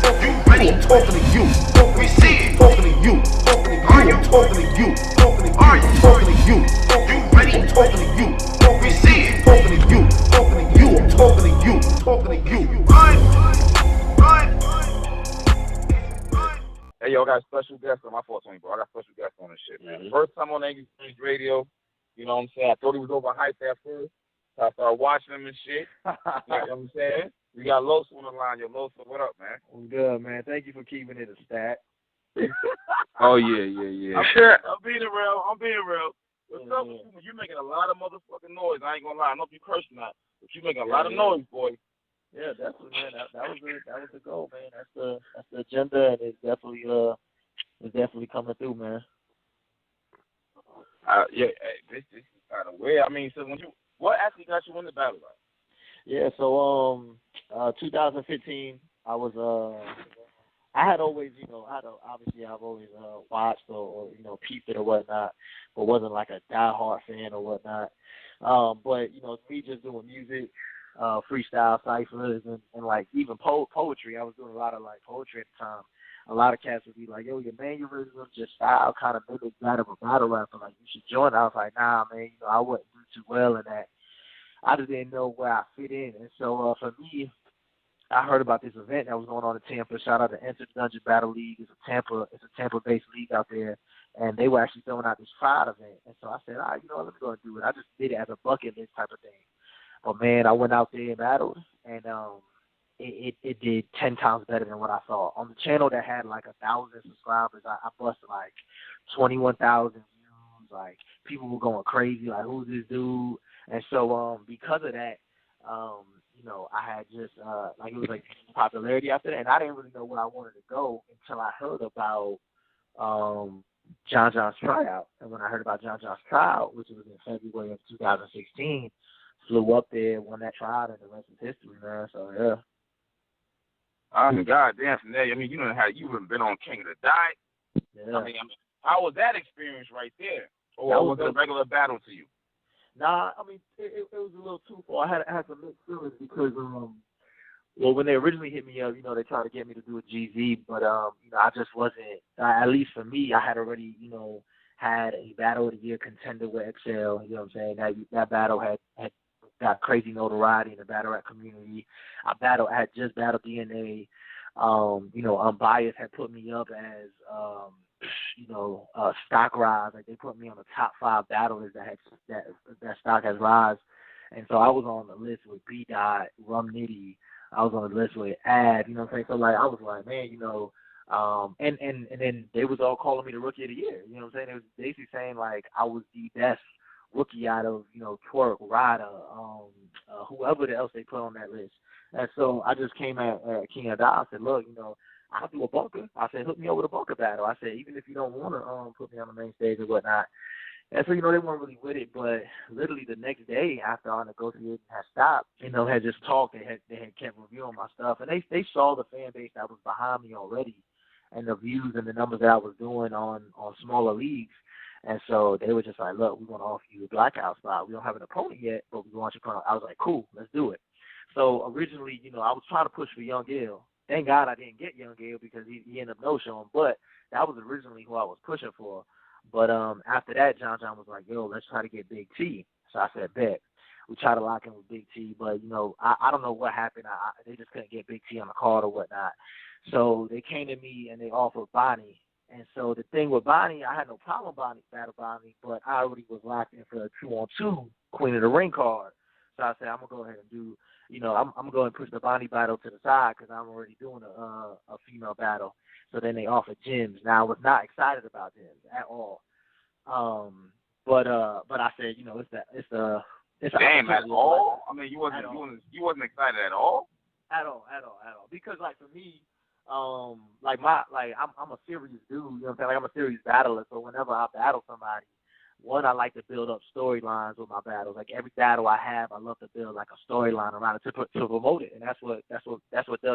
You ready? I'm talking to you. We see it. Talking to you. Talking to you. I'm talking to you. Talking to you. I'm talking to you. You ready? I'm talking to you. We see it. Talking to you. Talking to you. I'm talking to you. Talking to you. Run. Run. Hey, yo, I got a special guest on my fault, Tony, bro. I got special guests on this shit, man. First time on Angry Streets Radio, you know what I'm saying? I thought he was overhyped at first, so I started watching him and shit. You know what I'm saying? We got Loso on the line. Yo, Loso, what up, man? I'm good, man. Thank you for keeping it a stat. Oh, yeah. I'm being real. What's up with you? You're making a lot of motherfucking noise. I ain't gonna lie. I know if you curse or not, but you're making a lot of noise, boy. Yeah, definitely, man. That was the goal, man. That's the agenda, and it's definitely coming through, man. This is kind of weird. I mean, so what actually got you in the battle rap? Yeah, so 2015, I had always, obviously I've always watched or peeped it or whatnot, but wasn't like a diehard fan or whatnot. But me just doing music. Freestyle ciphers and like even poetry. I was doing a lot of like poetry at the time. A lot of cats would be like, "Yo, your mannerisms, your style kind of mimics that of a battle rapper. Like you should join." I was like, "Nah, man. I wouldn't do too well in that. I just didn't know where I fit in." And so for me, I heard about this event that was going on in Tampa. Shout out to Enter the Dungeon Battle League. It's a Tampa-based league out there, and they were actually throwing out this Pride event. And so I said, "All right, let me go and do it." I just did it as a bucket list type of thing. But man, I went out there and battled, and it did 10 times better than what I thought. On the channel that had like 1,000 subscribers, I busted like 21,000 views. Like people were going crazy, like who's this dude? And so because of that, I had just it was like popularity after that, and I didn't really know where I wanted to go until I heard about John John's tryout. And when I heard about John John's tryout, which was in February of 2016. Flew up there, won that trial, and the rest is history, man. So yeah. I mean, goddamn, from there. I mean, you haven't been on King of the Dot. Yeah. I mean, how was that experience right there? Or was it a regular battle to you? Nah, I mean, it was a little too far. I had some mixed feelings because, when they originally hit me up, they tried to get me to do a GZ, but I just wasn't. At least for me, I had already, had a battle of the year contender with Excel. You know what I'm saying? That battle had got crazy notoriety in the battle rap community. I had just battled DNA. Unbiased had put me up as stock rise. Like they put me on the top 5 battlers that stock has rise. And so I was on the list with Bdot, Rum Nitty. I was on the list with Ad. You know what I'm saying? So like I was like, man, and then they was all calling me the rookie of the year. You know what I'm saying? It was basically saying like I was the best rookie out of, Twerk, Ryder, whoever else they put on that list. And so I just came at King of the Dot. I said, look, I'll do a bunker. I said, hook me up with a bunker battle. I said, even if you don't want to put me on the main stage or whatnot. And so, they weren't really with it. But literally the next day after our negotiation had stopped, had just talked. They had kept reviewing my stuff. And they saw the fan base that was behind me already and the views and the numbers that I was doing on smaller leagues. And so they were just like, look, we want to offer you a blackout spot. We don't have an opponent yet, but we want you to come. I was like, cool, let's do it. So originally, I was trying to push for Young Gale. Thank God I didn't get Young Gale because he ended up no-showing. But that was originally who I was pushing for. But after that, John was like, yo, let's try to get Big T. So I said, bet. We tried to lock in with Big T, but, I don't know what happened. They just couldn't get Big T on the card or whatnot. So they came to me and they offered Bonnie. And so the thing with Bonnie, I had no problem battle Bonnie, but I already was locked in for a 2-on-2 Queen of the Ring card. So I said, I'm going to go ahead and do, I'm going to go and push the Bonnie battle to the side because I'm already doing a female battle. So then they offered Jims. Now, I was not excited about Jims at all. But I said, it's Damn, at all? I mean, you wasn't excited at all? At all. Because, like, for me, I'm a serious dude, you know what I'm saying? Like I'm a serious battler, so whenever I battle somebody, one, I like to build up storylines with my battles. Like every battle I have, I love to build like a storyline around it to promote it, and that's what does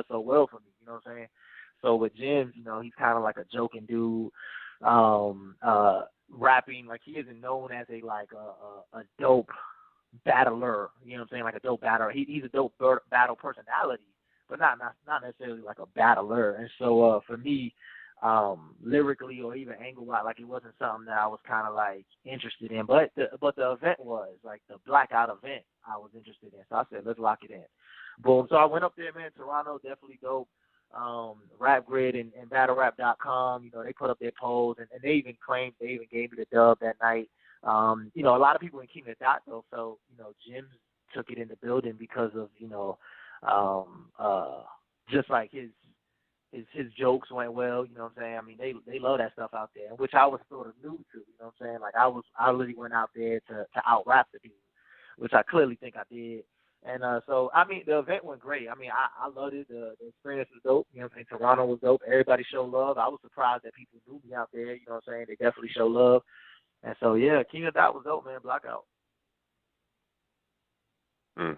so well for me, you know what I'm saying? So with Jim, he's kind of like a joking dude, rapping, like he isn't known as a dope battler, you know what I'm saying? Like a dope battler. He's a dope battle personality. but not necessarily like a battler. And so for me, lyrically or even angle-wise, like it wasn't something that I was kind of like interested in. But the event was like the blackout event I was interested in. So I said, let's lock it in. Boom. So I went up there, man. Toronto, definitely dope. Rap Grid and BattleRap.com, you know, they put up their polls, and they even gave me the dub that night. You know, a lot of people in King of Dot though felt, you know, Jim took it in the building because of, you know, just like his jokes went well, you know what I'm saying? I mean, they love that stuff out there, which I was sort of new to, you know what I'm saying? Like I really went out there to out rap the dude, which I clearly think I did. And so, I mean, the event went great. I mean, I loved it. The experience was dope. You know what I'm saying? Toronto was dope. Everybody showed love. I was surprised that people knew me out there. You know what I'm saying? They definitely showed love. And so, yeah, King of Dot was dope, man. Blackout. And,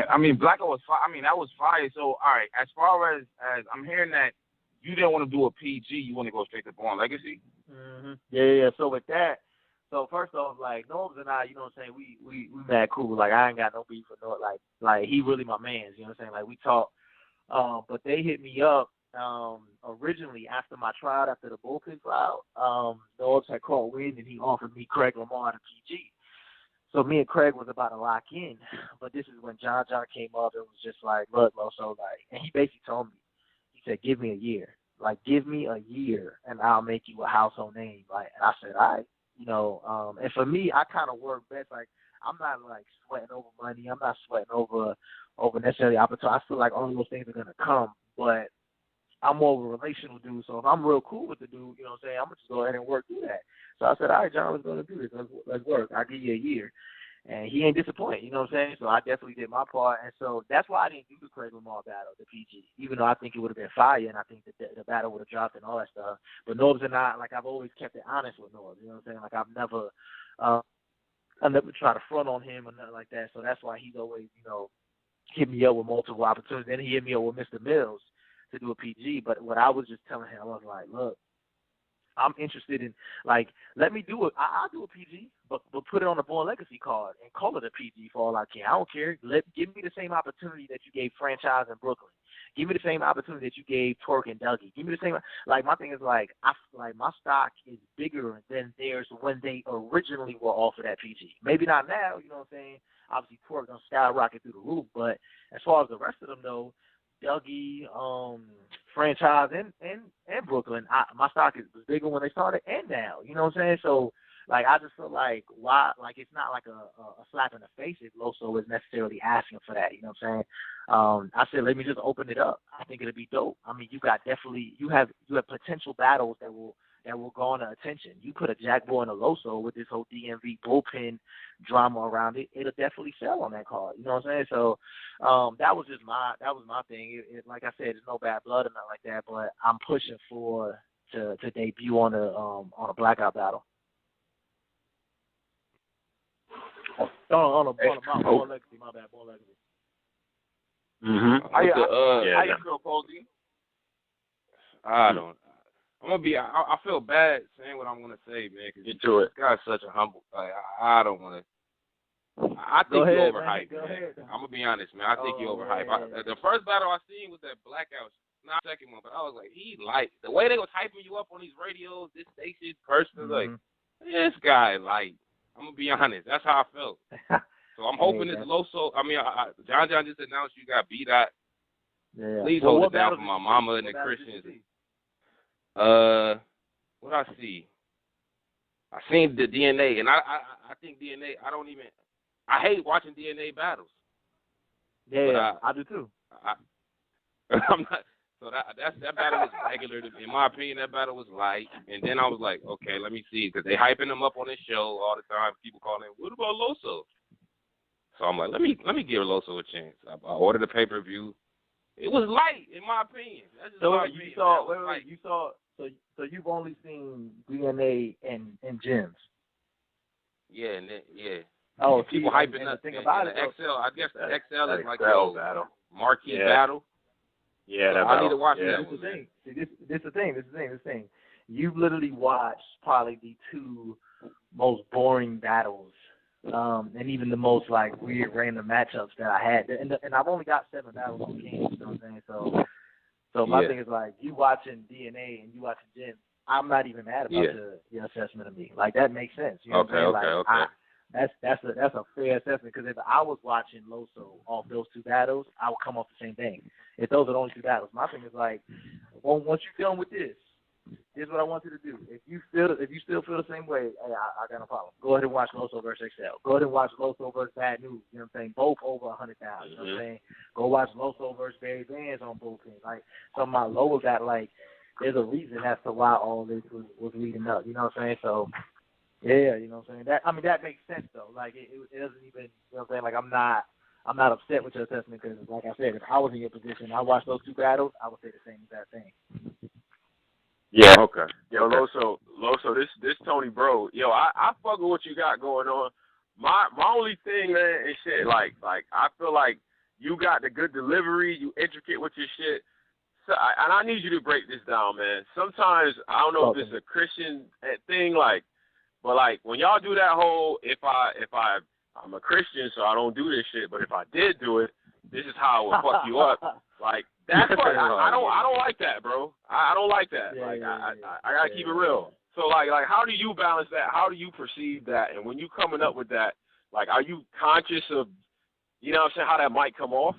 I mean, Blackout was fire. I mean, that was fire. So, all right, as far as I'm hearing that you didn't want to do a PG, you want to go straight to Born Legacy? Mm-hmm. Yeah. So with that, so first off, like Norbs and I, you know what I'm saying, we mad cool. Like I ain't got no beef with Norbs. Like he really my man's, you know what I'm saying? Like we talk. But they hit me up originally after my trial, after the bullpen trial. Norbs had caught wind and he offered me Craig Lamar at a PG. So me and Craig was about to lock in, but this is when John came up and was just like, look, Loso, like, and he basically told me, he said, give me a year. Like, give me a year and I'll make you a household name. Like, and I said, all right. You know, and for me, I kind of work best. Like, I'm not like sweating over money. I'm not sweating over necessarily opportunity. I feel like all those things are gonna come, but I'm more of a relational dude. So if I'm real cool with the dude, you know what I'm saying, I'm gonna just go ahead and work through that. So I said, all right, John, let's go to do this. Let's work. I'll give you a year. And he ain't disappointed, you know what I'm saying? So I definitely did my part. And so that's why I didn't do the Craig Lamar battle, the PG, even though I think it would have been fire and I think the battle would have dropped and all that stuff. But Norbs and I, like, I've always kept it honest with Norbs, you know what I'm saying? Like, I never try to front on him or nothing like that. So that's why he's always, you know, hit me up with multiple opportunities. Then he hit me up with Mr. Mills to do a PG. But what I was just telling him, I was like, look, I'm interested in, like, let me do it. I'll do a PG, but put it on the Born Legacy card and call it a PG for all I can. I don't care. Give me the same opportunity that you gave Franchise in Brooklyn. Give me the same opportunity that you gave Twerk and Dougie. Give me the same. Like, my thing is, like, my stock is bigger than theirs when they originally were offered that PG. Maybe not now, you know what I'm saying? Obviously, Twerk gonna skyrocket through the roof, but as far as the rest of them, though, Dougie, Franchise, and Brooklyn, my stock was bigger when they started and now. You know what I'm saying? So, like, I just feel like, why, like, it's not like a slap in the face if Loso is necessarily asking for that. You know what I'm saying? I said, let me just open it up. I think it'll be dope. I mean, you have potential battles that will garner attention. You put a Jack Boy and a Loso with this whole DMV bullpen drama around it, it'll definitely sell on that card. You know what I'm saying? So that was my thing. It, like I said, there's no bad blood or nothing like that, but I'm pushing to debut on a blackout battle. On a Born Legacy, my bad, Born Legacy. Mm-hmm. How you feel, Posey? I don't. I feel bad saying what I'm gonna say, man. Cause Get to it. This guy's such a humble. Like, I don't want to. I think you're overhyped, man. I'm gonna be honest, man. I think you're overhyped. The first battle I seen was that Blackout, not the second one, but I was like, he light. The way they was hyping you up on these radios, this station, person, like, this guy light. I'm gonna be honest. That's how I felt. So I'm hoping this Loso. I mean, John just announced you got Bdot. Yeah. Please hold it down for my mama and the Christians. What I see? I seen the DNA, and I think DNA. I hate watching DNA battles. Yeah, I do too. I'm not. So that battle was regular. In my opinion, that battle was light. And then I was like, okay, let me see, because they hyping him up on this show all the time. People calling him, what about Loso? So I'm like, let me give Loso a chance. I ordered a pay-per-view. It was light, in my opinion. That's just my opinion. So you've only seen DNA and Gems. Yeah, and then, yeah. Oh, people hyping up. The thing about it, XL, I guess the XL is like a battle. Marquee battle. Yeah, so I need to watch that. This is the thing. You've literally watched probably the two most boring battles And even the most like weird random matchups that I had, and I've only got 7 battles on games. You know what I'm saying? So my thing is like you watching DNA and you watching Jim. I'm not even mad about your assessment of me. Like that makes sense. You know what I'm saying? Like, that's a fair assessment because if I was watching Loso off those 2 battles, I would come off the same thing. If those are the only 2 battles, my thing is like, well, once you're done with this, here's what I want you to do. If you still feel the same way, hey, I got no problem. Go ahead and watch Loso versus Excel. Go ahead and watch Loso versus Bad News. You know what I'm saying? Both over 100,000. You know what I'm saying? Go watch Loso versus Barry Bands on both ends. Like some of my lowers that like, there's a reason as to why all this was leading up. You know what I'm saying? So. Yeah, you know what I'm saying? That makes sense though. Like it doesn't even, you know what I'm saying? Like I'm not upset with your assessment because, like I said, if I was in your position, I watched those 2 battles, I would say the same exact thing. Yeah. Okay. Yo, Loso, this Tony Bro. Yo, I fuck with what you got going on. My only thing, man, is shit. Like I feel like you got the good delivery. You intricate with your shit. So, and I need you to break this down, man. Sometimes I don't know if it's a Christian thing, like. But like when y'all do that whole I'm a Christian so I don't do this shit, but if I did do it, this is how I would fuck you up. Like that's what I don't like that, bro. I don't like that. I gotta keep it real. So like how do you balance that? How do you perceive that? And when you coming up with that, like are you conscious of you know what I'm saying, how that might come off?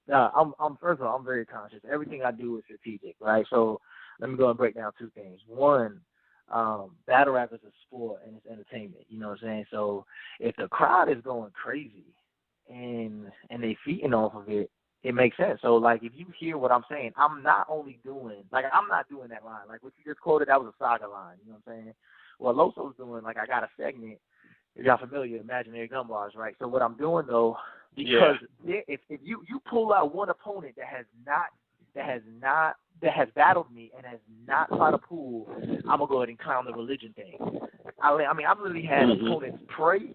Yeah, I'm first of all, I'm very conscious. Everything I do is strategic, right? So let me go and break down 2 things. One, battle rap is a sport and it's entertainment, you know what I'm saying? So if the crowd is going crazy and they feeding off of it, it makes sense. So like if you hear what I'm saying, I'm not doing that line. Like what you just quoted, that was a saga line, you know what I'm saying? What Loso's doing, like I got a segment, if y'all familiar, imaginary gun bars, right? So what I'm doing though, because if you pull out one opponent that has battled me and has not tried to pull, I'm gonna go ahead and clown the religion thing. I mean, I've literally had opponents pray. You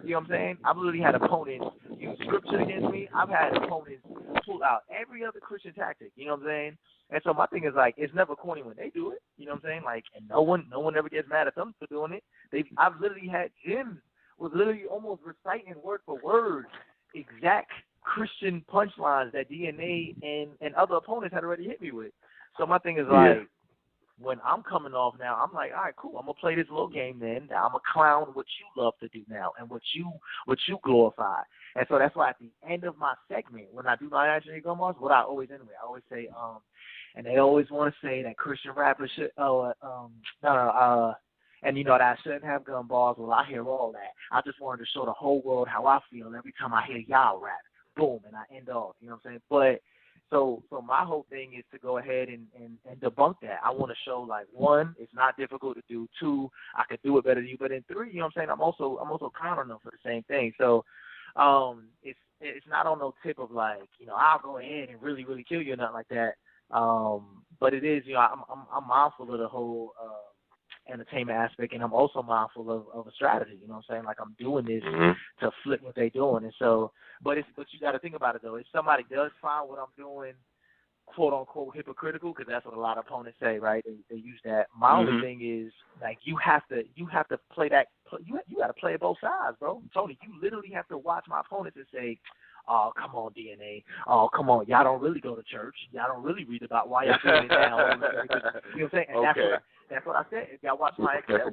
know what I'm saying? I've literally had opponents use scripture against me. I've had opponents pull out every other Christian tactic. You know what I'm saying? And so my thing is like, it's never corny when they do it. You know what I'm saying? Like, and no one ever gets mad at them for doing it. I've literally had Jim was literally almost reciting word for word exact Christian punchlines that DNA and other opponents had already hit me with. So my thing is like, when I'm coming off now, I'm like, all right, cool. I'm gonna play this little game then. Now I'm gonna clown what you love to do now and what you glorify. And so that's why at the end of my segment, when I do my imaginary gun bars, what I always say, and they always want to say that Christian rappers should, and you know that I shouldn't have gun bars. Well, I hear all that. I just wanted to show the whole world how I feel every time I hear y'all rap. Boom, and I end off. You know what I'm saying? But so my whole thing is to go ahead and debunk that. I want to show like 1, it's not difficult to do. 2, I could do it better than you. But then 3, you know what I'm saying? I'm also countering them for the same thing. So it's not on no tip of like, you know, I'll go ahead and really really kill you or nothing like that. But it is, you know, I'm mindful of the whole entertainment aspect, and I'm also mindful of a strategy. You know what I'm saying? Like I'm doing this to flip what they're doing, and so. But you got to think about it though. If somebody does find what I'm doing, quote unquote, hypocritical, because that's what a lot of opponents say, right? They use that. My only thing is like you have to play that. You got to play both sides, bro. Tony, you literally have to watch my opponents and say, oh, come on, DNA. Oh, come on. Y'all don't really go to church. Y'all don't really read about why y'all doing it now. You know what I'm saying? And that's what I said. If y'all watch my Excel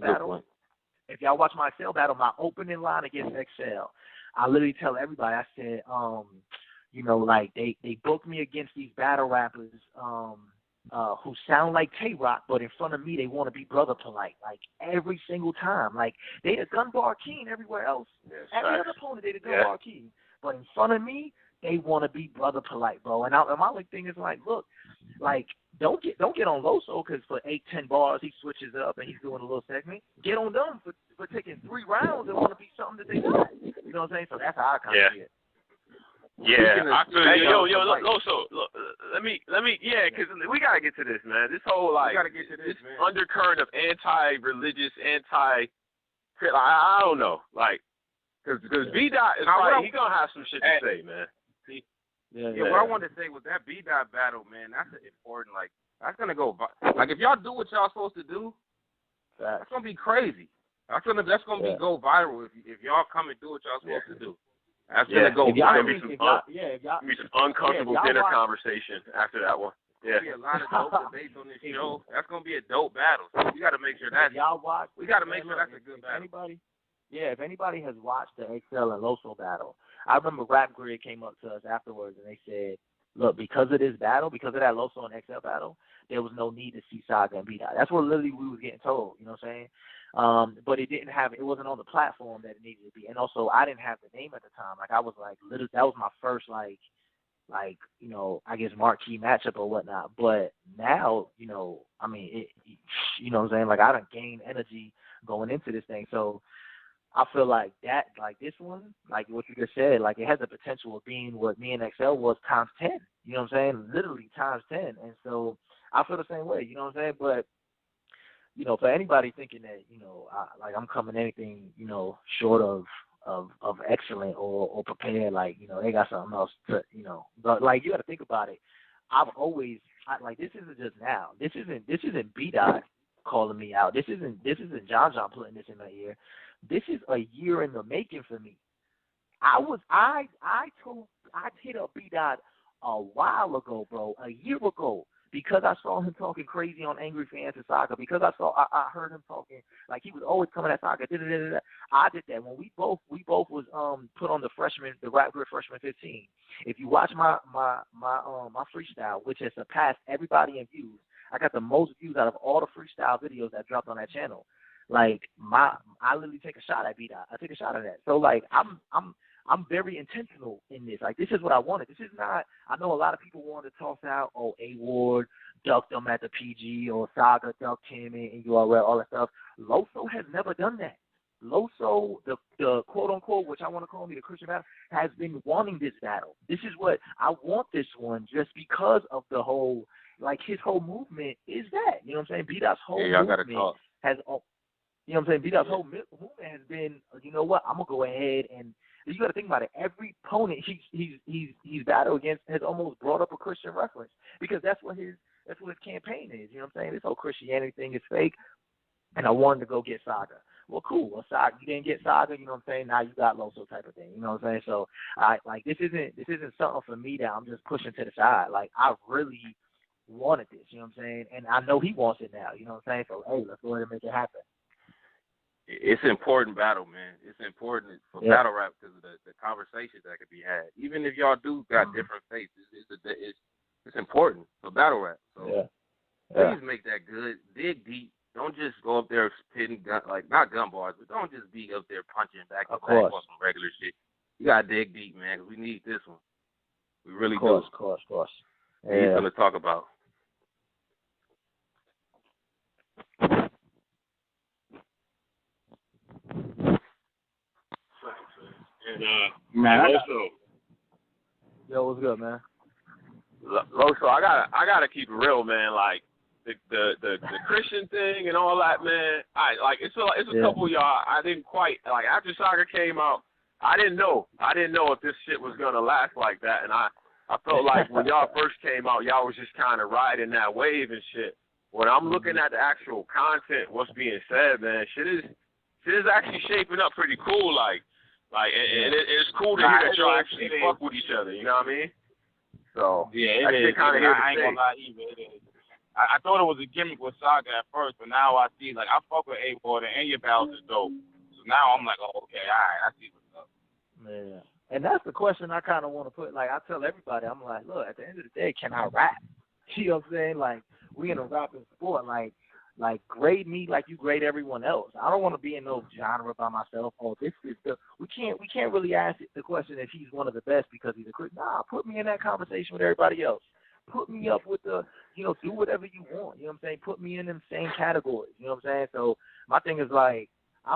battle, my opening line against Excel, I literally tell everybody, I said, you know, like they booked me against these battle rappers who sound like Tay-Rock, but in front of me they want to be brother polite, like every single time. Like they the gun bar king everywhere else. Every other opponent they the gun bar king. But in front of me, they want to be brother polite, bro. And my only thing is like, look, like don't get on Loso because for 8-10 bars he switches up and he's doing a little segment. Get on them for taking 3 rounds and want to be something that they not. You know what I'm saying? So that's how I kind of see it. Yeah, I feel yo, Loso, let me, because we gotta get to this, man. This whole like, this undercurrent of anti-religious, I don't know, like, because Bdot is right, he gonna have some shit to say, man. What I wanted to say was that Bdot battle, man. That's important. Like, that's gonna go. Like, if y'all do what y'all supposed to do, that's gonna be crazy. That's gonna be go viral if y'all come and do what y'all supposed to do. That's Yeah, gonna go if y'all viral. be some uncomfortable dinner conversation after that one. Yeah. There'll be a lot of dope debates on this show. That's gonna be a dope battle. So we got to make sure that y'all watch. We got to make sure that's a good battle. If anybody has watched the XL and Loso battle, I remember Rap Grid came up to us afterwards and they said, "Look, because of this battle, because of that Loso and XL battle, there was no need to see Saga and Bdot." That's what literally we was getting told. You know what I'm saying? But it wasn't on the platform that it needed to be. And also, I didn't have the name at the time. Like, I was like, literally, that was my first, I guess marquee matchup or whatnot. But now, I mean, you know what I'm saying? Like, I done gained energy going into this thing. So I feel like that, like this one, like what you just said, like it has the potential of being what me and XL was times 10. You know what I'm saying? Literally times 10. And so I feel the same way. You know what I'm saying? But for anybody thinking that, I'm coming anything, short of excellent or prepared, like, they got something else to, but like you got to think about it. I've always, this isn't just now. This isn't Bdot calling me out. This isn't John putting this in my ear. This is a year in the making for me. I hit up Bdot a while ago, bro, a year ago. Because I saw him talking crazy on Angry Fans and Saga, because I heard him talking like he was always coming at Saga. I did that when we both was put on the Rap Grid Freshman 15. If you watch my freestyle, which has surpassed everybody in views, I got the most views out of all the freestyle videos that dropped on that channel. Like I literally take a shot at Bdot. I take a shot at that. So like I'm very intentional in this. Like, this is what I wanted. This is not, I know a lot of people want to toss out, A-Ward ducked them at the PG, or Saga ducked him in URL, all that stuff. Loso has never done that. Loso, the quote-unquote, which I want to call me the Christian battle, has been wanting this battle. This is what, I want this one just because of the whole, like, his whole movement is that. You know what I'm saying? Bdot's whole movement has, you know what I'm saying? Bdot's whole movement has been, you know what, I'm going to go ahead and, you got to think about it. Every opponent he's battled against has almost brought up a Christian reference, because that's what his campaign is. You know what I'm saying? This whole Christianity thing is fake, and I wanted to go get Saga. Well, cool. Well, Saga, you didn't get Saga. You know what I'm saying? Now you got Loso type of thing. You know what I'm saying? So this isn't something for me that I'm just pushing to the side. Like, I really wanted this. You know what I'm saying? And I know he wants it now. You know what I'm saying? So hey, let's go ahead and make it happen. It's an important battle, man. It's important for battle rap because of the conversations that could be had. Even if y'all do got different faiths, it's important for battle rap. So please make that good. Dig deep. Don't just go up there spitting not gun bars, but don't just be up there punching back to back on some regular shit. You gotta dig deep, man, because we need this one. We really do. Of course. He's gonna talk about. And man, yo, what's good, man? Loso, I gotta keep it real, man. Like the Christian thing and all that, man. It's a couple of y'all. I didn't quite like after Saga came out. I didn't know if this shit was gonna last like that, and I felt like when y'all first came out, y'all was just kind of riding that wave and shit. When I'm looking at the actual content, what's being said, man, shit is actually shaping up pretty cool, and it's cool to hear that y'all actually fuck with each other. You know what I mean? So yeah, it is. I ain't gonna lie either. It is. I thought it was a gimmick with Saga at first, but now I see I fuck with A-Ward and your battles is dope. So now I'm like, oh, okay, all right, I see what's up. Yeah, and that's the question I kind of want to put. Like, I tell everybody, I'm like, look, at the end of the day, can I rap? You know what I'm saying? Like, we in a rapping sport, like grade me like you grade everyone else. I don't want to be in no genre by myself. Oh, this is we can't really ask the question if he's one of the best because he's a Christian. Nah, put me in that conversation with everybody else. Put me up with do whatever you want. You know what I'm saying? Put me in them same categories. You know what I'm saying? So my thing is I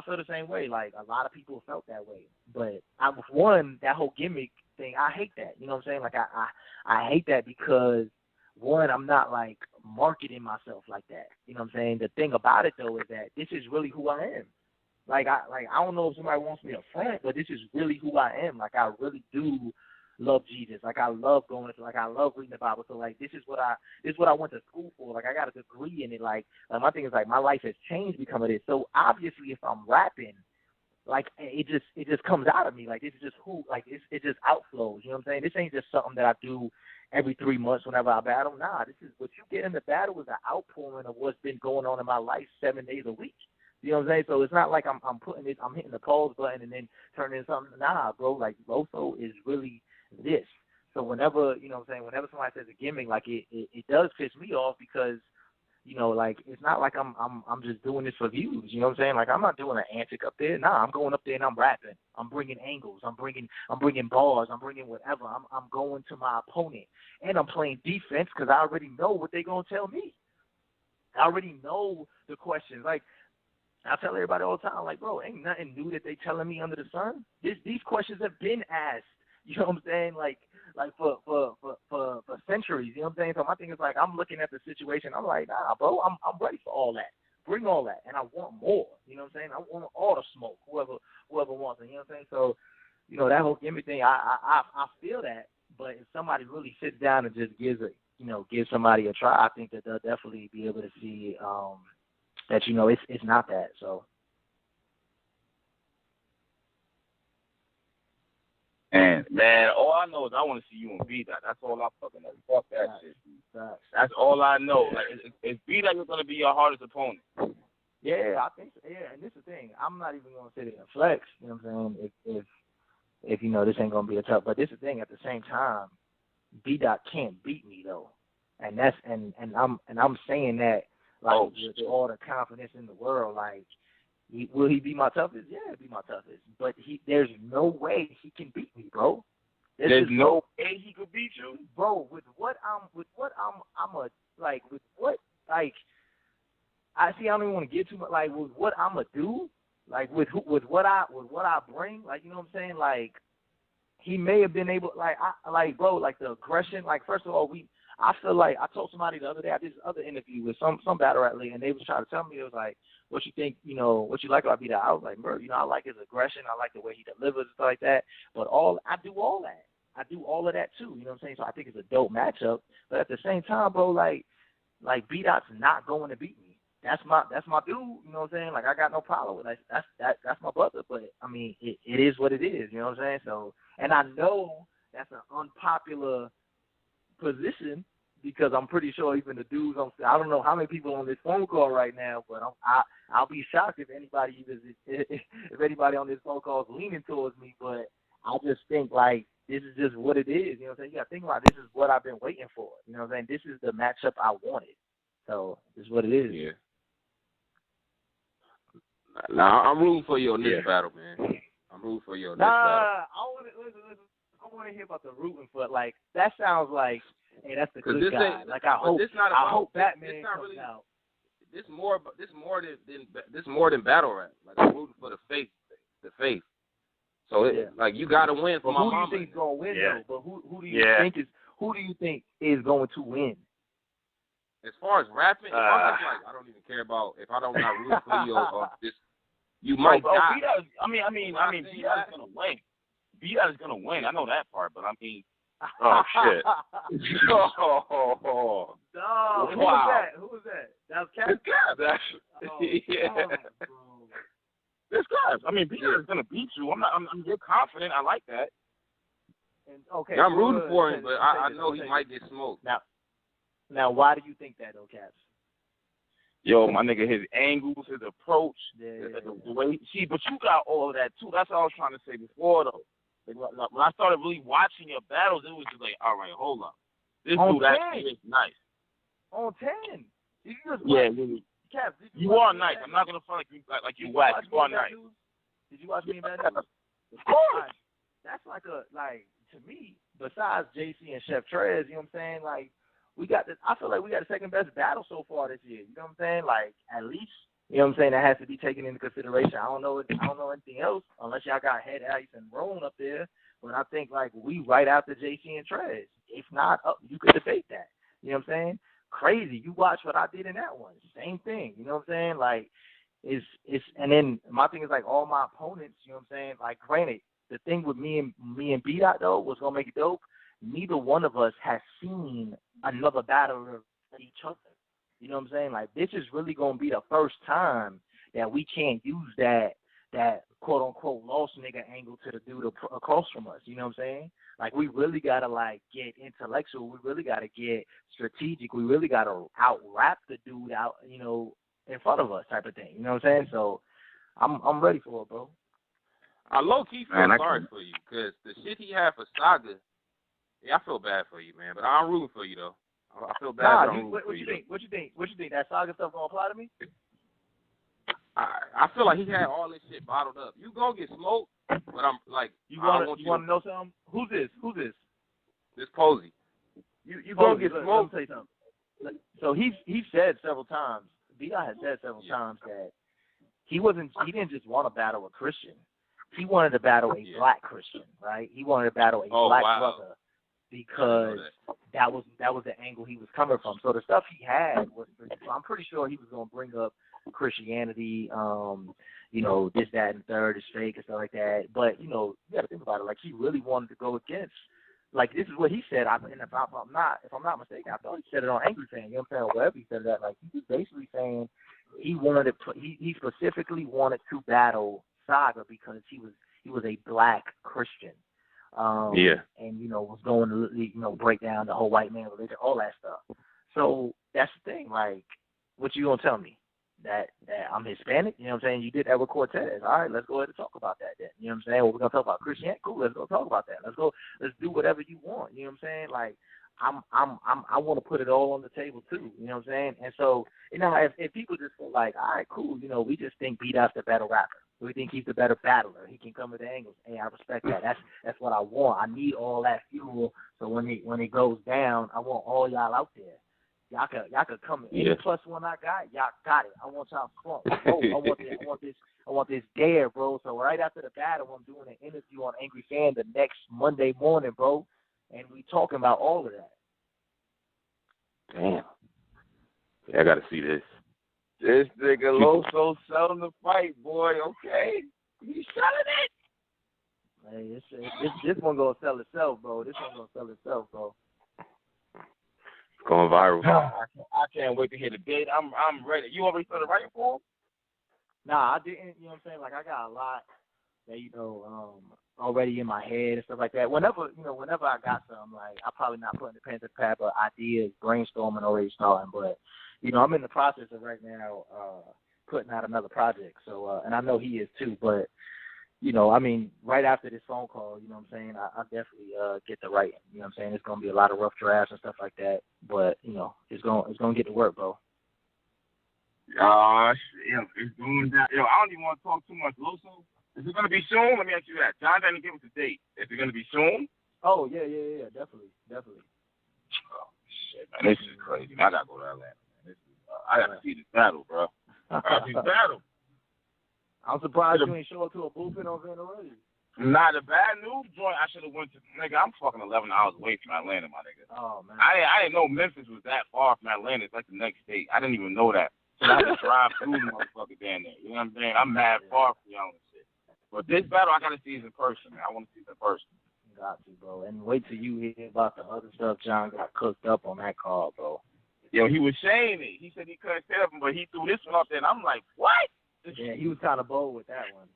feel the same way. Like, a lot of people felt that way. But that whole gimmick thing, I hate that. You know what I'm saying? Like, I hate that because one, I'm not marketing myself like that. You know what I'm saying? The thing about it though is that this is really who I am. I don't know if somebody wants me to front, but this is really who I am. Like, I really do love Jesus. Like I love going to, like I love reading the Bible. So like this is what I went to school for. Like I got a degree in it. Like my thing is like my life has changed because of this. So obviously if I'm rapping, like it just comes out of me. Like it's just it just outflows. You know what I'm saying? This ain't just something that I do every 3 months whenever I battle. Nah, this is what you get in the battle is an outpouring of what's been going on in my life 7 days a week. You know what I'm saying? So it's not like I'm putting this, I'm hitting the pause button and then turning into something. Nah, bro, like Loso is really this. So whenever, you know what I'm saying, whenever somebody says a gimmick, like it does piss me off because, you know, like it's not like I'm just doing this for views. You know what I'm saying? Like I'm not doing an antic up there. Nah, I'm going up there and I'm rapping. I'm bringing angles. I'm bringing bars. I'm bringing whatever. I'm going to my opponent and I'm playing defense because I already know what they're gonna tell me. I already know the questions. Like I tell everybody all the time, like, bro, ain't nothing new that they telling me under the sun. These questions have been asked. You know what I'm saying? Like for centuries. You know what I'm saying? So my thing is like I'm looking at the situation. I'm like, nah, bro, I'm ready for all that. Bring all that, and I want more. You know what I'm saying? I want all the smoke. Whoever wants it. You know what I'm saying? So, you know that whole gimmick thing. I feel that. But if somebody really sits down and just gives somebody a try, I think that they'll definitely be able to see that, you know, it's not that. So. And man, all I know is I want to see you in Bdot. That's all I fucking know. Fuck that shit. That's all I know. Like, is Bdot going to be your hardest opponent? Yeah, I think so. Yeah, and this is the thing. I'm not even going to sit there and flex. You know what I'm saying? If you know this ain't going to be a tough. But this is the thing. At the same time, Bdot can't beat me though, and that's and I'm saying that like with all the confidence in the world. Like, will he be my toughest? Yeah, he'll be my toughest. But there's no way he can beat me, bro. There's no way he could beat you, bro. With what I see. I don't even want to get too much. Like with what I'm gonna do, like with what I bring. Like, you know what I'm saying? Like he may have been able. Bro. Like the aggression. Like first of all, I feel like I told somebody the other day. I did this other interview with some battle rap league, and they was trying to tell me, it was like, what you think, you know, what you like about Bdot? I was like, bro, you know, I like his aggression. I like the way he delivers and stuff like that. But I do all that. I do all of that too. You know what I'm saying? So I think it's a dope matchup. But at the same time, bro, like Bdot's not going to beat me. That's my dude. You know what I'm saying? Like I got no problem with that. That's my brother. But I mean, it is what it is. You know what I'm saying? So, and I know that's an unpopular position because I'm pretty sure even the dudes I don't know how many people on this phone call right now, but I'll be shocked if anybody on this phone call is leaning towards me. But I just think like this is just what it is. You know what I'm saying? You got to think about it. This is what I've been waiting for. You know what I'm saying? This is the matchup I wanted. So this is what it is. Yeah. Now I'm rooting for you on this battle, man. I'm rooting for you on this battle. I want to hear about the rooting for. Like that sounds like, hey, that's the good guy. Like I hope Batman comes out. This more than battle rap. Like I'm rooting for the faith. So like you got to win for my mama. Who do you think is going to win though? But who do you think is going to win? As far as rapping, I don't even care about if I don't not root for you or this. You might die. Bdot, I mean, Bdot is gonna win. Bdot is gonna win. I know that part, but I mean, oh shit. Oh, no. Wow. Who was that? That was Cap. Yeah. This guy. I mean, Bdot is gonna beat you. You're confident. I like that. And, okay. I'm rooting for him, but I know he might get smoked. Now, why do you think that, though, Caps? Yo, my nigga, his angles, his approach, the way but you got all of that too. That's what I was trying to say before, though. Like, when I started really watching your battles, it was just like, all right, hold up, this dude actually is nice. On 10, Caps, you are nice. I'm not gonna front like you whack. You are nice. Did you watch me in Bad News? Of course. That's to me, besides JC and Chef Trez, you know what I'm saying? Like, I feel like we got the second best battle so far this year. You know what I'm saying? Like, at least, you know what I'm saying, that has to be taken into consideration. I don't know anything else unless y'all got Head Ice and Roan up there. But I think like we right after JC and Trez. If not, you could debate that. You know what I'm saying? Crazy. You watch what I did in that one. Same thing. You know what I'm saying? Like, it's and then my thing is like all my opponents. You know what I'm saying? Like, granted, the thing with me and Bdot though, what's gonna make it dope, neither one of us has seen another battler at each other. You know what I'm saying? Like, this is really gonna be the first time that we can't use that quote unquote lost nigga angle to the dude across from us. You know what I'm saying? Like, we really gotta like get intellectual. We really gotta get strategic. We really gotta out rap the dude out, you know, in front of us, type of thing. You know what I'm saying? So I'm ready for it, bro. I low-key feel sorry for you, because the shit he had for Saga, yeah, I feel bad for you, man. But I'm rooting for you, though. I feel bad, but I'm rooting for you. What you think? What you think? That Saga stuff gonna apply to me? I feel like he had all this shit bottled up. You gonna get smoked, but I'm like, you want to know something? Who's this? This Posey. You gonna get smoked. Let me tell you something. So he said several times, Bdot has said several times that he didn't just want to battle a Christian. He wanted to battle a black Christian, right? He wanted to battle a black brother because that was the angle he was coming from. So the stuff he had was, I'm pretty sure he was going to bring up Christianity, you know, this, that, and third is fake and stuff like that. But, you know, you got to think about it. Like, he really wanted to go against, like, this is what he said. And if I'm not mistaken, I thought he said it on Angry Fan. You know what I'm saying? Wherever he said that, like, he was basically saying he wanted to he specifically wanted to battle Saga because he was a black Christian. And, you know, was going to, you know, break down the whole white man religion, all that stuff. So that's the thing. Like, what you going to tell me? That I'm Hispanic? You know what I'm saying? You did that with Cortez. All right, let's go ahead and talk about that then. You know what I'm saying? Well, we're going to talk about Christianity. Cool, let's go talk about that. Let's do whatever you want. You know what I'm saying? Like, I want to put it all on the table too. You know what I'm saying? And so, you know, if people just feel like, all right, cool, you know, we just think Bdot's the better rapper. We think he's the better battler. He can come with the angles. Hey, I respect that. That's what I want. I need all that fuel. So when it goes down, I want all y'all out there. Y'all could come in. Any plus one I got, y'all got it. I want y'all front. Oh, I want this dare, bro. So right after the battle, I'm doing an interview on Angry Fan the next Monday morning, bro. And we talking about all of that. Damn. Yeah, I got to see this. This nigga Loso selling the fight, boy. Okay, he's selling it. Hey, this one gonna sell itself, bro. This one gonna sell itself, bro. It's going viral. I can't wait to hear the date. I'm ready. You already started writing for him? Nah, I didn't. You know what I'm saying? Like, I got a lot that, you know, already in my head and stuff like that. Whenever I got something, like, I'm probably not putting the pen to pad, but ideas, brainstorming already starting. But, you know, I'm in the process of right now putting out another project. So, and I know he is too. But, you know, I mean, right after this phone call, you know what I'm saying, I definitely get to writing. You know what I'm saying? It's going to be a lot of rough drafts and stuff like that. But, you know, it's going to get to work, bro. It's going down. Yo, I don't even want to talk too much. Loso, is it going to be soon? Let me ask you that. John didn't give us a date. Is it going to be soon? Oh, yeah, definitely. Oh, shit, man, this is crazy. I got to go to Atlanta, man. I got to see this battle, bro. I got to see this battle. I'm surprised you ain't show up to a bullpen event already. Nah, the bad news joint, I should have went to, nigga, I'm fucking 11 hours away from Atlanta, my nigga. Oh, man. I didn't know Memphis was that far from Atlanta. It's like the next state. I didn't even know that. So I had to drive through the motherfucker down there. You know what I'm saying? I'm mad far from y'all and shit. But this battle, I got to see it in person, man. I want to see it in person. Got to, bro. And wait till you hear about the other stuff John got cooked up on that call, bro. Yo, he was saying it. He said he couldn't tell him, but he threw this one up there, and I'm like, what? Yeah, he was kind of bold with that one.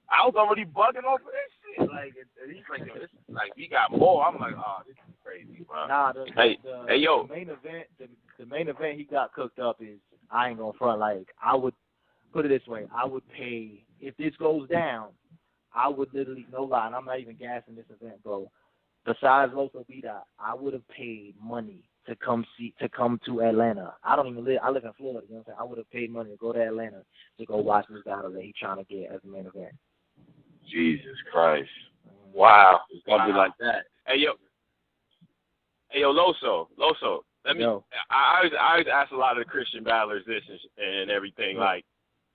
I was already bugging off of this shit. Like, he's like, yo, this is like, we got more. I'm like, oh, this is crazy, bro. Nah, yo. The main event he got cooked up is, I ain't gonna front, like, I would put it this way, I would pay, if this goes down, I would literally, no lie, and I'm not even gassing this event, bro. Besides Loso Bdot, I would have paid money to come to Atlanta. I live in Florida, you know what I'm saying? I would have paid money to go to Atlanta to go watch this battle that he's trying to get as the main event. Jesus Christ. Wow. It's going to be like that. Hey, yo, Loso. Let me. Yo. I always ask a lot of the Christian battlers this and everything. Yeah. Like,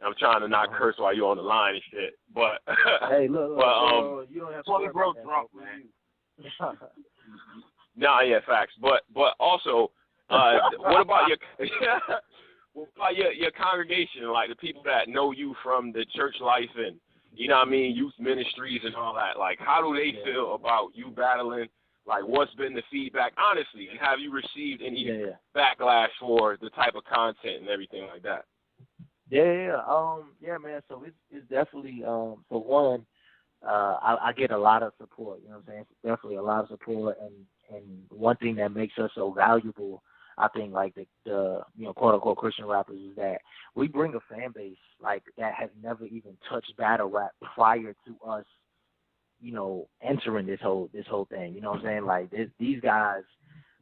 I'm trying to not curse while you're on the line and shit. But hey, look, you don't have to worry about that, drunk, man. Nah, yeah, facts. But also, what about your congregation? Like the people that know you from the church life and you know what I mean, youth ministries and all that. Like, how do they feel about you battling? Like, what's been the feedback, honestly, and have you received any backlash for the type of content and everything like that? Yeah, man. So it's definitely for one, I get a lot of support. You know what I'm saying? It's definitely a lot of support, and one thing that makes us so valuable, I think, like the quote unquote Christian rappers, is that we bring a fan base like that has never even touched battle rap prior to us, entering this whole thing. You know what I'm saying? Like these guys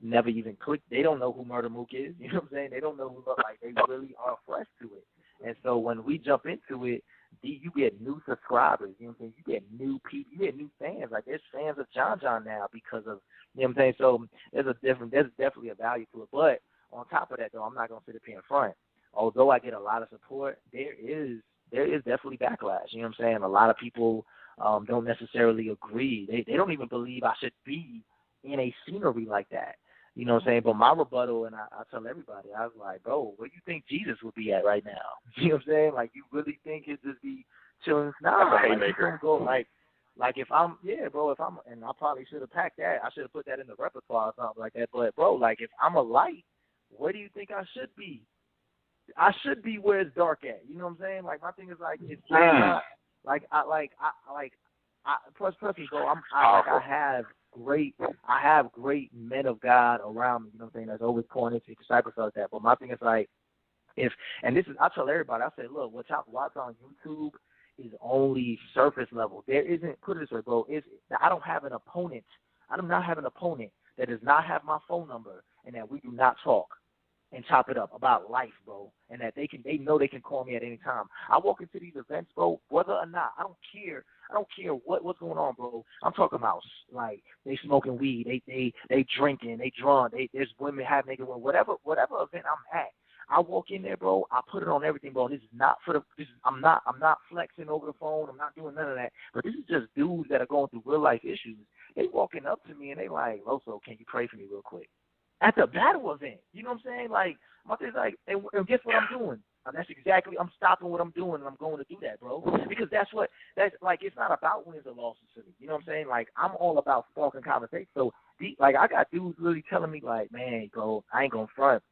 never even clicked. They don't know who Murder Mook is. You know what I'm saying? They don't know who, like, they really are fresh to it. And so when we jump into it, you get new subscribers. You know what I'm saying? You get new people. You get new fans. Like, there's fans of John now because of, you know what I'm saying? So there's definitely a value to it. But on top of that, though, I'm not gonna sit up here in front. Although I get a lot of support, there is definitely backlash. You know what I'm saying? A lot of people don't necessarily agree. They don't even believe I should be in a scenery like that. You know what I'm saying? But my rebuttal, and I tell everybody, I was like, bro, where do you think Jesus would be at right now? You know what I'm saying? Like, you really think he'd just be chilling? Nah, like, he's gonna go, like if I'm, and I probably should have packed that. I should have put that in the repertoire or something like that. But, bro, like, if I'm a light, where do you think I should be? I should be where it's dark at. You know what I'm saying? Like, my thing is, like, it's not, plus, bro, I have great men of God around me, you know what I'm saying, that's always pointing to disciples like that. But my thing is, like, I tell everybody, I say, look, what's on YouTube is only surface level. There isn't, put it this way, bro, I don't have an opponent. I do not have an opponent that does not have my phone number and that we do not talk and chop it up about life, bro, and that they know they can call me at any time. I walk into these events, bro, whether or not, I don't care what's going on, bro. I'm talking about, like, they smoking weed, they drinking, they drunk, there's women half naked, whatever event I'm at. I walk in there, bro. I put it on everything, bro. This is not I'm not flexing over the phone. I'm not doing none of that. But this is just dudes that are going through real life issues. They walking up to me and they like, Loso, can you pray for me real quick? At the battle event, you know what I'm saying? Like, my thing's like, and guess what I'm doing? I'm stopping what I'm doing, and I'm going to do that, bro. Because that's like, it's not about wins or losses for me. You know what I'm saying? Like, I'm all about sparking conversation. So, like, I got dudes really telling me, like, man, bro, I ain't going to front.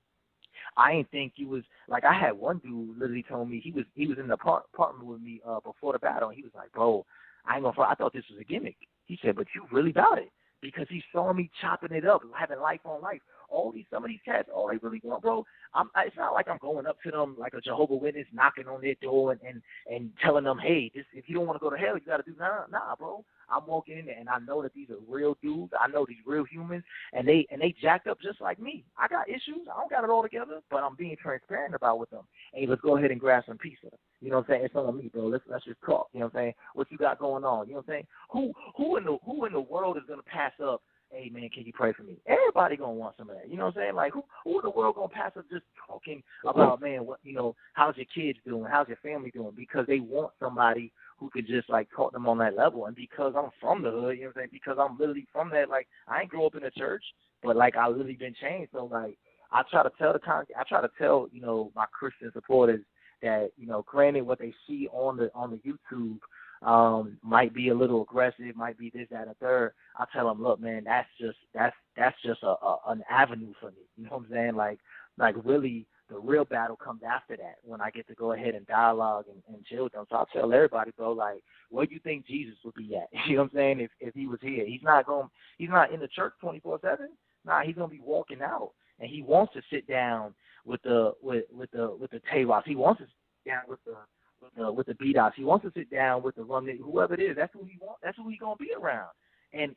I ain't think you was, like, I had one dude literally told me, he was in the apartment with me before the battle, and he was like, bro, I ain't going to front. I thought this was a gimmick. He said, but you really about it. Because he saw me chopping it up, having life on life. Some of these cats, all they really want, bro, it's not like I'm going up to them like a Jehovah's Witness, knocking on their door and telling them, hey, if you don't want to go to hell, you got to do, nah, bro. I'm walking in there, and I know that these are real dudes. I know these real humans, and they jacked up just like me. I got issues. I don't got it all together, but I'm being transparent about with them. Hey, let's go ahead and grab some pizza. You know what I'm saying? It's on me, bro. Let's just talk. You know what I'm saying? What you got going on? You know what I'm saying? Who in the world is gonna pass up, hey, man, can you pray for me? Everybody going to want some of that. You know what I'm saying? Like, who in the world going to pass up just talking about, man, how's your kids doing? How's your family doing? Because they want somebody who could just, like, talk them on that level. And because I'm from the hood, you know what I'm saying? Because I'm literally from that, like, I ain't grow up in a church, but, like, I literally been changed. So, like, I try to tell my Christian supporters that, granted what they see on the YouTube, might be a little aggressive, might be this, that, and third. I tell them, look, man, that's just an avenue for me. You know what I'm saying? Like really, the real battle comes after that when I get to go ahead and dialogue and chill with them. So I tell everybody, bro, like, where do you think Jesus would be at? You know what I'm saying? If he was here, he's not in the church 24/7. Nah, he's gonna be walking out, and he wants to sit down with the Tawas. He wants to sit down with the Bdot. He wants to sit down with the rum, whoever it is. That's who he wants. That's who he's gonna be around. And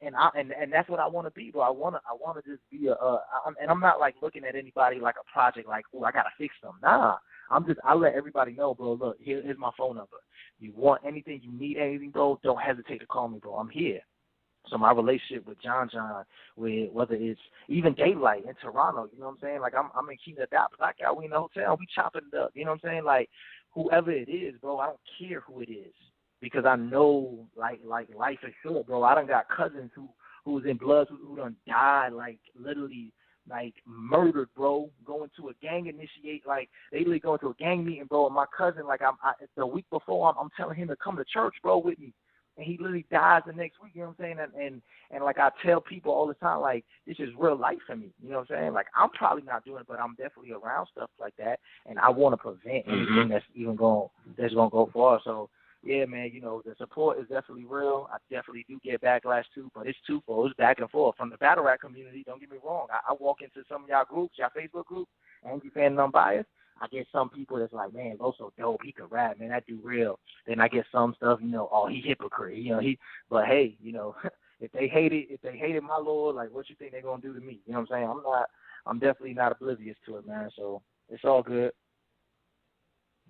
that's what I want to be, bro. I want to just be and I'm not like looking at anybody like a project, like, oh, I gotta fix them. Nah, I let everybody know, bro. Look, here's my phone number. You want anything, you need anything, bro, don't hesitate to call me, bro. I'm here. So my relationship with John, with whether it's even Daylight in Toronto, you know what I'm saying? Like, I'm in Kina Dot, Black Out, we in the hotel, we chopping it up, you know what I'm saying? Like, whoever it is, bro, I don't care who it is. Because I know, like life is short, bro. I done got cousins who's in Bloods who done died, like, literally like murdered, bro. Going to a gang initiate, like they literally going to a gang meeting, bro. And my cousin, like the week before, I'm telling him to come to church, bro, with me. And he literally dies the next week, you know what I'm saying? And like I tell people all the time, like, this is real life for me, you know what I'm saying? Like, I'm probably not doing it, but I'm definitely around stuff like that, and I want to prevent anything that's going to go far. So, yeah, man, you know, the support is definitely real. I definitely do get backlash, too, but it's twofold. It's back and forth. From the battle rap community, don't get me wrong, I walk into some of y'all groups, y'all Facebook groups, Angry Fan and Unbiased. I get some people that's like, man, Loso dope, he could rap, man, that dude real. Then I get some stuff, you know, oh, he hypocrite, you know, but hey, you know, if they hated my Lord, like, what you think they're gonna do to me? You know what I'm saying? I'm definitely not oblivious to it, man. So it's all good.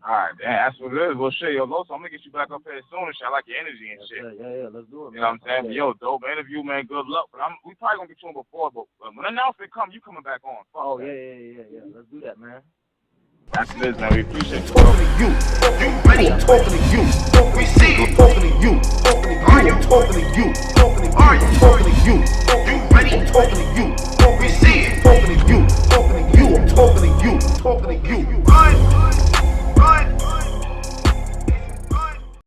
All right, man, that's what it is. Well, shit, yo, Loso, I'm gonna get you back up here soon and shit. I like your energy and shit. Yeah, let's do it, man. You know what I'm saying? Yo, dope interview, man. Good luck. But we probably gonna get you on before, but when the announcement comes, you coming back on. Oh, yeah. Let's do that, man. That's it, man. We appreciate you. Talking to you. You ready? Talking to you. We see you. Talking to you.